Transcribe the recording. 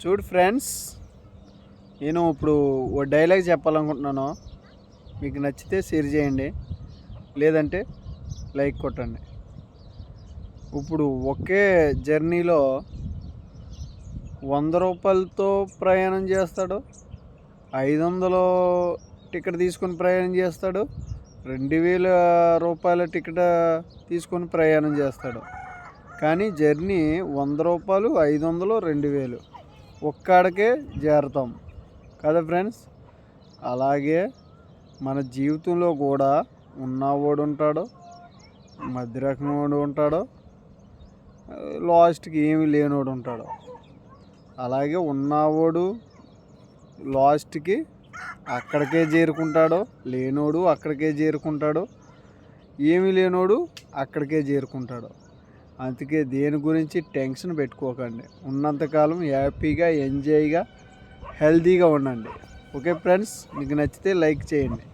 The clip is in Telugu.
చూడు ఫ్రెండ్స్, నేను ఇప్పుడు ఓ డైలాగ్ చెప్పాలనుకుంటున్నాను. మీకు నచ్చితే షేర్ చేయండి, లేదంటే లైక్ కొట్టండి. ఇప్పుడు ఒకే జర్నీలో 100 రూపాయలతో ప్రయాణం చేస్తాడు, 500 టికెట్ తీసుకొని ప్రయాణం చేస్తాడు, 2000 రూపాయల టికెట్ తీసుకొని ప్రయాణం చేస్తాడు. కానీ జర్నీ 100 రూపాయలు, 500, 2000 ఒక్కడికే చేరుతాం కదా ఫ్రెండ్స్. అలాగే మన జీవితంలో కూడా ఉన్నవాడు ఉంటాడు, మధ్య రకం వాడు ఉంటాడు, లాస్ట్కి ఏమీ లేనివాడు ఉంటాడు. అలాగే ఉన్నవాడు లాస్ట్కి అక్కడికే చేరుకుంటాడు, లేనోడు అక్కడికే చేరుకుంటాడు, ఏమీ లేనోడు అక్కడికే చేరుకుంటాడు. అందుకే దేని గురించి టెన్షన్ పెట్టుకోకండి. ఉన్నంతకాలం హ్యాపీగా, ఎంజాయ్గా, హెల్తీగా ఉండండి. ఓకే ఫ్రెండ్స్, మీకు నచ్చితే లైక్ చేయండి.